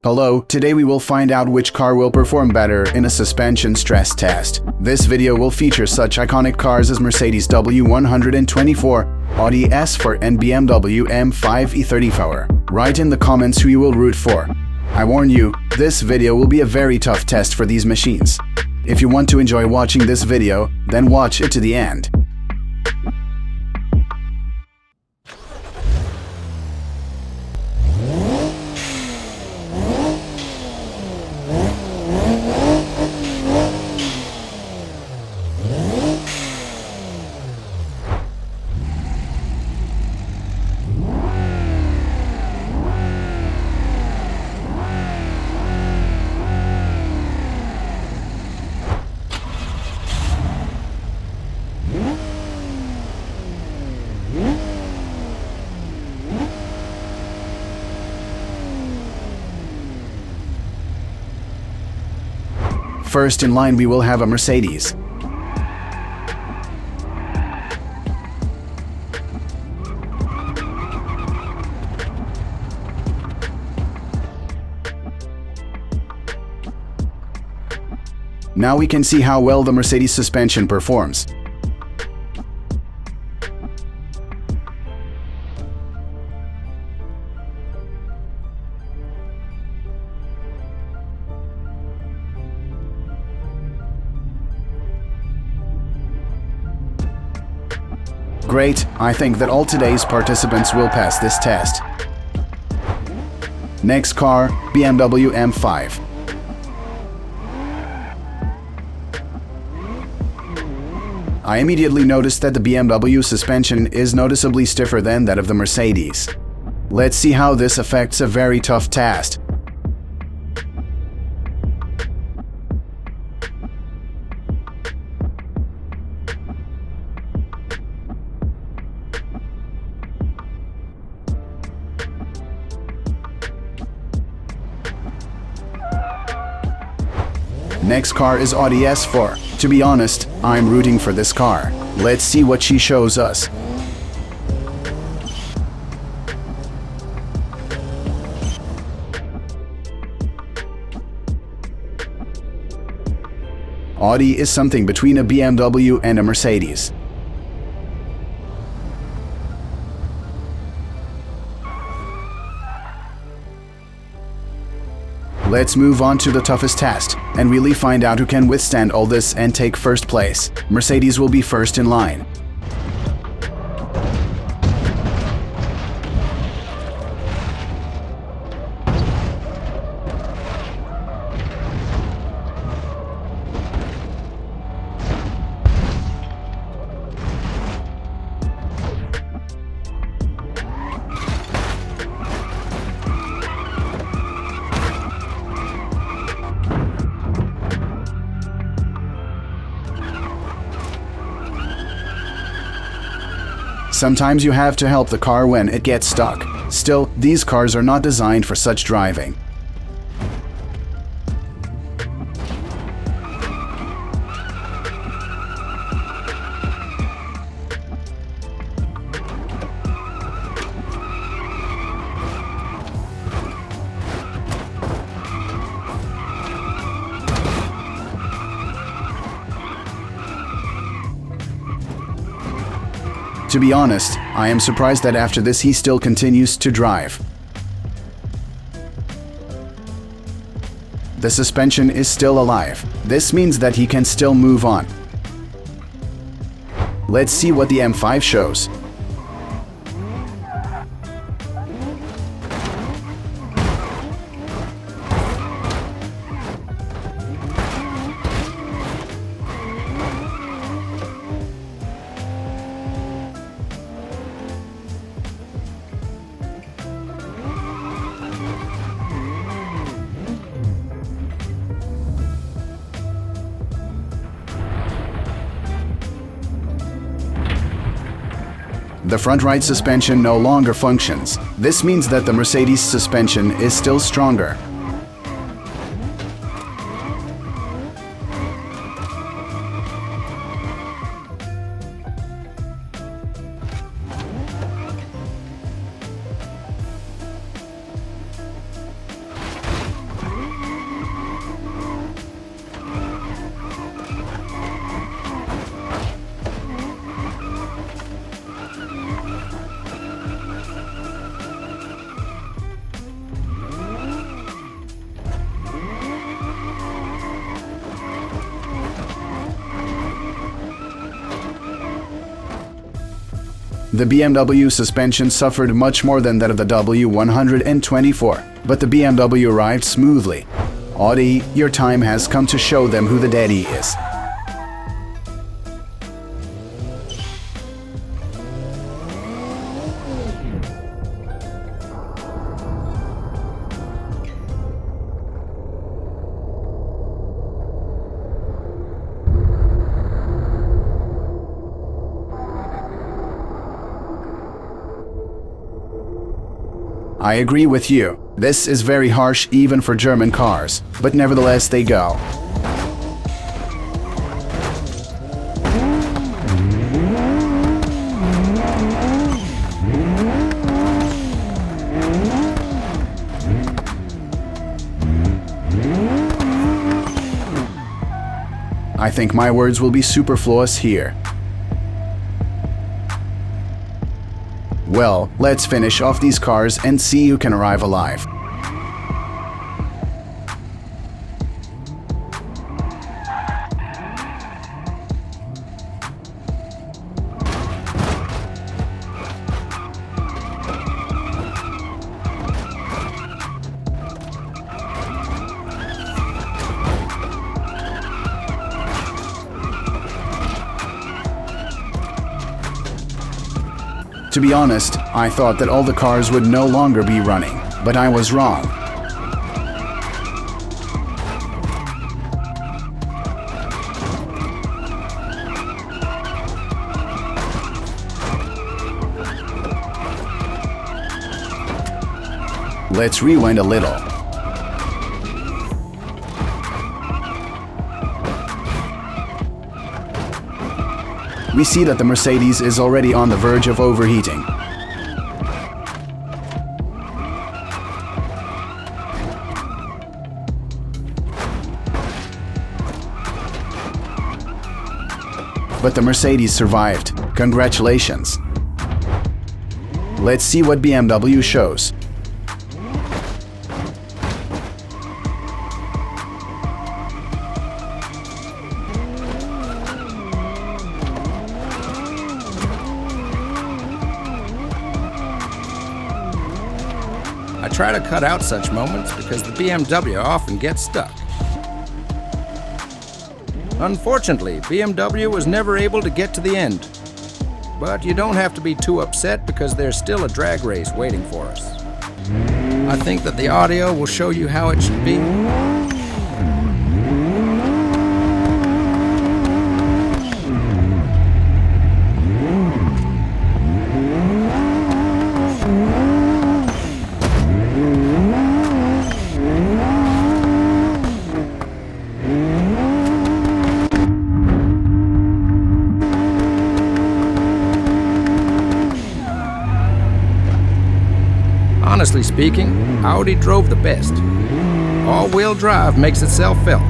Hello, today we will find out which car will perform better in a suspension stress test. This video will feature such iconic cars as Mercedes W124, Audi S4 and BMW M5 E34. Write in the comments who you will root for. I warn you, this video will be a very tough test for these machines. If you want to enjoy watching this video, then watch it to the end. First in line we will have a Mercedes. Now we can see how well the Mercedes suspension performs. Great, I think that all today's participants will pass this test. Next car, BMW M5. I immediately noticed that the BMW suspension is noticeably stiffer than that of the Mercedes. Let's see how this affects a very tough test. Next car is Audi S4. To be honest, I'm rooting for this car. Let's see what she shows us. Audi is something between a BMW and a Mercedes. Let's move on to the toughest test, and really find out who can withstand all this and take first place. Mercedes will be first in line. Sometimes you have to help the car when it gets stuck. Still, these cars are not designed for such driving. To be honest, I am surprised that after this he still continues to drive. The suspension is still alive. This means that he can still move on. Let's see what the M5 shows. The front right suspension no longer functions. This means that the Mercedes suspension is still stronger. The BMW suspension suffered much more than that of the W124, but the BMW arrived smoothly. Audi, your time has come to show them who the daddy is. I agree with you. This is very harsh even for German cars, but nevertheless they go. I think my words will be superfluous here. Well, let's finish off these cars and see who can arrive alive. To be honest, I thought that all the cars would no longer be running, but I was wrong. Let's rewind a little. We see that the Mercedes is already on the verge of overheating. But the Mercedes survived. Congratulations. Let's see what BMW shows. I try to cut out such moments because the BMW often gets stuck. Unfortunately, BMW was never able to get to the end. But you don't have to be too upset because there's still a drag race waiting for us. I think that the audio will show you how it should be. Honestly speaking, Audi drove the best. All-wheel drive makes itself felt.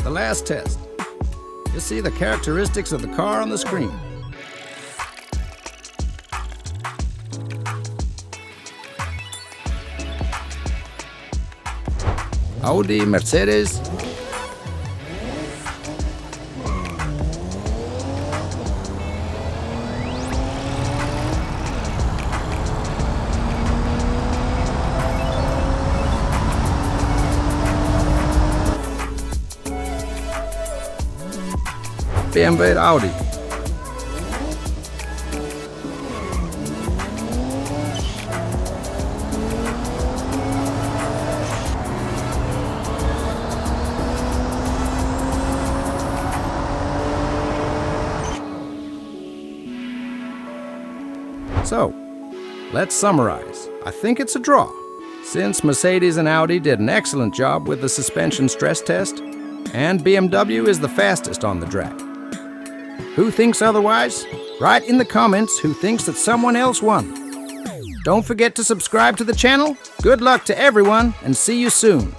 The last test. You see the characteristics of the car on the screen. Audi, Mercedes. BMW and Audi. So, let's summarize. I think it's a draw, since Mercedes and Audi did an excellent job with the suspension stress test, and BMW is the fastest on the track. Who thinks otherwise? Write in the comments who thinks that someone else won. Don't forget to subscribe to the channel. Good luck to everyone, and see you soon.